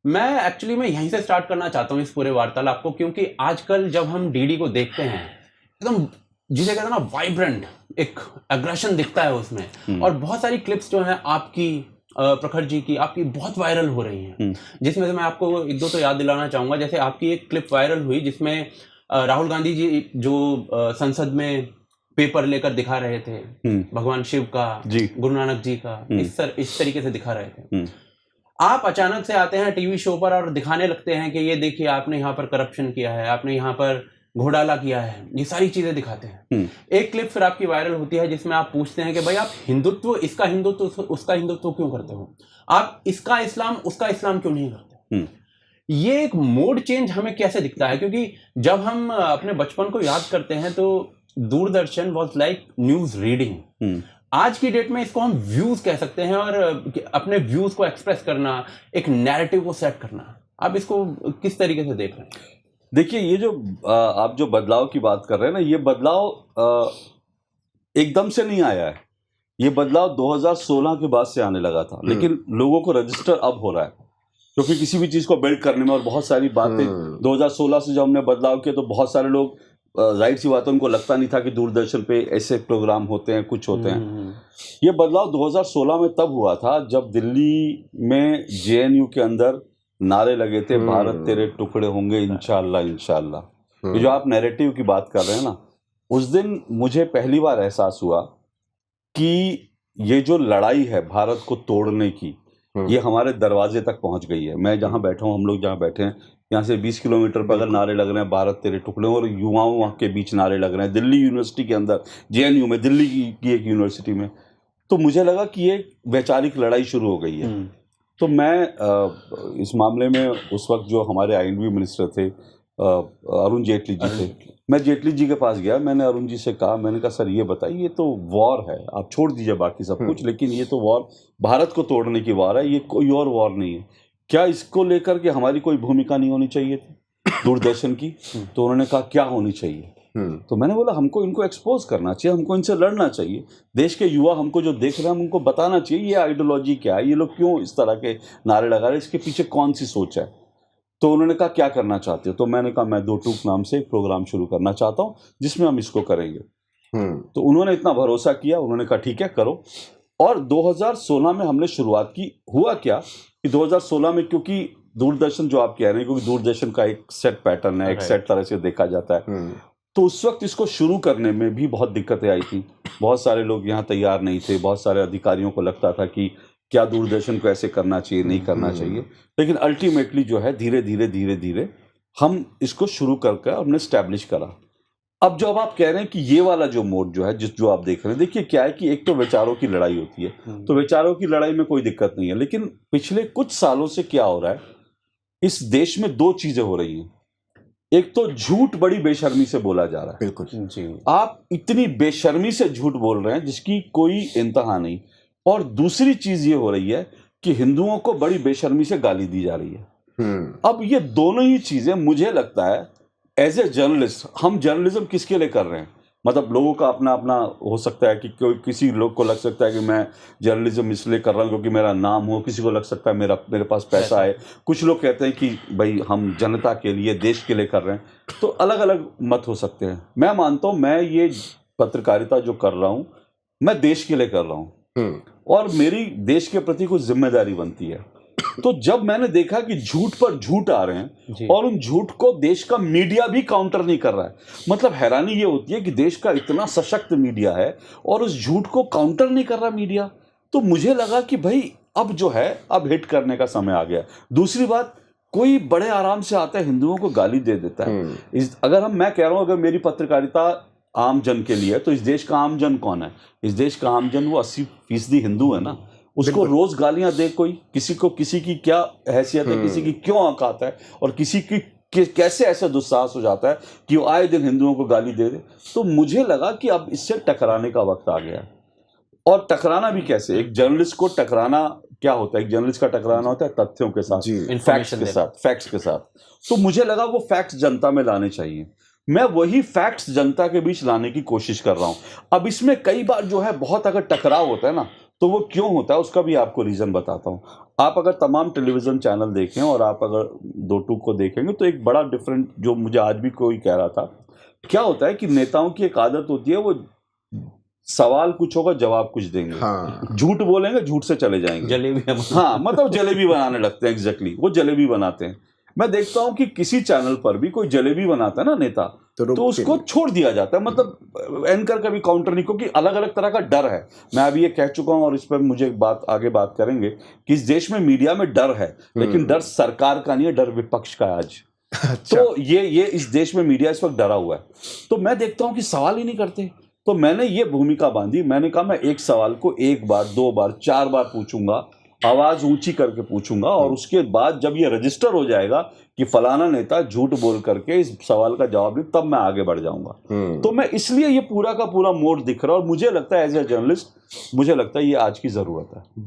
मैं एक्चुअली मैं यहीं से स्टार्ट करना चाहता हूँ इस पूरे वार्तालाप को, क्योंकि आजकल जब हम डीडी को देखते हैं एकदम जिसे कहते हैं ना वाइब्रेंट एक एग्रेशन दिखता है उसमें, और बहुत सारी क्लिप्स जो हैं आपकी प्रखर जी की आपकी बहुत वायरल हो रही हैं, जिसमें से मैं आपको एक दो तो याद दिलाना चाहूंगा। जैसे आपकी एक क्लिप वायरल हुई जिसमें राहुल गांधी जी जो संसद में पेपर लेकर दिखा रहे थे भगवान शिव का, गुरु नानक जी का, इस तरीके से दिखा रहे थे। आप अचानक से आते हैं टीवी शो पर और दिखाने लगते हैं कि ये देखिए आपने यहाँ पर करप्शन किया है, आपने यहाँ पर घोटाला किया है, ये सारी चीजें दिखाते हैं। एक क्लिप फिर आपकी वायरल होती है जिसमें आप पूछते हैं कि भाई आप हिंदुत्व, इसका हिंदुत्व उसका हिंदुत्व क्यों करते हो, आप इसका इस्लाम उसका इस्लाम क्यों नहीं करते। ये एक मोड चेंज हमें कैसे दिखता है, क्योंकि जब हम अपने बचपन को याद करते हैं तो Doordarshan was like news reading. आज की डेट में इसको हम व्यूज कह सकते हैं, और अपने व्यूज को एक्सप्रेस करना, एक नैरेटिव को सेट करना। आप इसको किस तरीके से देख रहे हैं? देखिए, ये जो आप जो बदलाव की बात कर रहे हैं ना, ये बदलाव एकदम से नहीं आया है। ये बदलाव 2016 के बाद से आने लगा था, लेकिन लोगों को रजिस्टर अब हो रहा है, क्योंकि किसी भी चीज को बिल्ड करने में और बहुत सारी बातें 2016 से जब हमने बदलाव किया तो बहुत सारे लोग राइट सी बात है, उनको लगता नहीं था कि दूरदर्शन पे ऐसे प्रोग्राम होते हैं, कुछ होते हैं। ये बदलाव 2016 में तब हुआ था जब दिल्ली में जेएनयू के अंदर नारे लगे थे, भारत तेरे टुकड़े होंगे इंशाअल्लाह इंशाअल्लाह। ये जो आप नैरेटिव की बात कर रहे हैं ना, उस दिन मुझे पहली बार एहसास हुआ कि ये जो लड़ाई है भारत को तोड़ने की, ये हमारे दरवाजे तक पहुंच गई है। मैं जहां बैठा हूं, हम लोग जहां बैठे हैं, यहाँ से 20 किलोमीटर पर अगर नारे लग रहे हैं भारत तेरे टुकड़े, और युवाओं वहाँ के बीच नारे लग रहे हैं दिल्ली यूनिवर्सिटी के अंदर, जेएनयू में, दिल्ली की एक यूनिवर्सिटी में, तो मुझे लगा कि ये वैचारिक लड़ाई शुरू हो गई है। तो मैं इस मामले में उस वक्त जो हमारे आईएनबी मिनिस्टर थे अरुण जेटली जी थे, मैं जेटली जी के पास गया। मैंने अरुण जी से कहा, मैंने कहा सर ये बताइए, ये तो वॉर है, आप छोड़ दीजिए बाकी सब कुछ, लेकिन ये तो वॉर भारत को तोड़ने की वॉर है, ये कोई और वॉर नहीं है। क्या इसको लेकर के हमारी कोई भूमिका नहीं होनी चाहिए थी दूरदर्शन की? तो उन्होंने कहा क्या होनी चाहिए? तो मैंने बोला हमको इनको एक्सपोज करना चाहिए, हमको इनसे लड़ना चाहिए। देश के युवा हमको जो देख रहे हैं, हम उनको बताना चाहिए ये आइडियोलॉजी क्या है, ये लोग क्यों इस तरह के नारे लगा रहे हैं, इसके पीछे कौन सी सोच है। तो उन्होंने कहा क्या करना चाहते हो? तो मैंने कहा मैं 2 टूक नाम से एक प्रोग्राम शुरू करना चाहता हूँ जिसमें हम इसको करेंगे। तो उन्होंने इतना भरोसा किया, उन्होंने कहा ठीक है करो। और 2016 में हमने शुरुआत की। हुआ क्या कि 2016 में, क्योंकि दूरदर्शन जो आप कह रहे हैं, क्योंकि दूरदर्शन का एक सेट पैटर्न है, एक सेट तरह से देखा जाता है, तो उस वक्त इसको शुरू करने में भी बहुत दिक्कतें आई थी। बहुत सारे लोग यहाँ तैयार नहीं थे, बहुत सारे अधिकारियों को लगता था कि क्या दूरदर्शन को ऐसे करना चाहिए, नहीं करना चाहिए। लेकिन अल्टीमेटली जो है धीरे धीरे हम इसको शुरू करके हमने स्टैब्लिश करा। अब जब आप कह रहे हैं कि ये वाला जो मोड जो है, जो आप देख रहे हैं, देखिए क्या है कि एक तो विचारों की लड़ाई होती है, तो विचारों की लड़ाई में कोई दिक्कत नहीं है। लेकिन पिछले कुछ सालों से क्या हो रहा है, इस देश में 2 चीजें हो रही हैं। एक तो झूठ बड़ी बेशर्मी से बोला जा रहा है। बिल्कुल जी। आप इतनी बेशर्मी से झूठ बोल रहे हैं जिसकी कोई इंतहा नहीं। और दूसरी चीज ये हो रही है कि हिंदुओं को बड़ी बेशर्मी से गाली दी जा रही है। अब ये दोनों ही चीजें, मुझे लगता है एज ए जर्नलिस्ट, हम जर्नलिज्म किसके लिए कर रहे हैं? मतलब लोगों का अपना अपना हो सकता है कि कोई, किसी लोग को लग सकता है कि मैं जर्नलिज्म इसलिए कर रहा हूँ क्योंकि मेरा नाम हो, किसी को लग सकता है मेरे पास पैसा है, कुछ लोग कहते हैं कि भाई हम जनता के लिए, देश के लिए कर रहे हैं। तो अलग अलग मत हो सकते हैं। मैं मानता हूँ मैं ये पत्रकारिता जो कर रहा हूँ, मैं देश के लिए कर रहा हूँ, और मेरी देश के प्रति कुछ जिम्मेदारी बनती है। तो जब मैंने देखा कि झूठ पर झूठ आ रहे हैं और उन झूठ को देश का मीडिया भी काउंटर नहीं कर रहा है, मतलब हैरानी ये होती है कि देश का इतना सशक्त मीडिया है और उस झूठ को काउंटर नहीं कर रहा मीडिया, तो मुझे लगा कि भाई अब जो है, अब हिट करने का समय आ गया। दूसरी बात, कोई बड़े आराम से आता है, हिंदुओं को गाली दे देता है। अगर मैं कह रहा हूं, अगर मेरी पत्रकारिता आम जन के लिए, तो इस देश का आम जन कौन है? इस देश का आम जन वो 80% हिंदू है ना। उसको रोज गालियां दे कोई, किसी की क्या हैसियत है, किसी की क्यों औकात है, और किसी की कैसे ऐसा दुस्साहस हो जाता है कि वो आए दिन हिंदुओं को गाली दे दे। तो मुझे लगा कि अब इससे टकराने का वक्त आ गया। और टकराना भी कैसे? एक जर्नलिस्ट को टकराना क्या होता है? एक जर्नलिस्ट का टकराना होता है तथ्यों के साथ, फैक्ट्स के साथ। तो मुझे लगा वो फैक्ट्स जनता में लाने चाहिए। मैं वही फैक्ट्स जनता के बीच लाने की कोशिश कर रहा हूं। अब इसमें कई बार जो है बहुत अगर टकराव होता है ना, तो वो क्यों होता है उसका भी आपको रीजन बताता हूँ। आप अगर तमाम टेलीविजन चैनल देखें और आप अगर 2-2 को देखेंगे तो एक बड़ा डिफरेंट, जो मुझे आज भी कोई कह रहा था, क्या होता है कि नेताओं की एक आदत होती है, वो सवाल कुछ होगा जवाब कुछ देंगे, हाँ झूठ बोलेंगे झूठ से चले जाएंगे। जलेबी हाँ, मतलब जलेबी बनाने लगते हैं, एग्जैक्टली वो जलेबी बनाते हैं। मैं देखता हूँ कि किसी चैनल पर भी कोई जलेबी बनाता है ना नेता, तो उसको छोड़ दिया जाता है, मतलब एंकर का भी काउंटर नहीं, क्योंकि अलग अलग तरह का डर है। मैं अभी ये कह चुका हूँ और इस पर मुझे आगे बात करेंगे कि इस देश में मीडिया में डर है, लेकिन डर सरकार का नहीं है, डर विपक्ष का है आज। अच्छा। तो ये इस देश में मीडिया इस वक्त डरा हुआ है। तो मैं देखता हूँ कि सवाल ही नहीं करते। तो मैंने ये भूमिका बांधी, मैंने कहा मैं एक सवाल को 1 बार 2 बार 4 बार पूछूंगा, आवाज ऊंची करके पूछूंगा, और उसके बाद जब ये रजिस्टर हो जाएगा कि फलाना नेता झूठ बोल करके इस सवाल का जवाब नहीं, तब मैं आगे बढ़ जाऊंगा। तो मैं इसलिए ये पूरा का पूरा मोड दिख रहा है, और मुझे लगता है एज ए जर्नलिस्ट, मुझे लगता है ये आज की जरूरत है।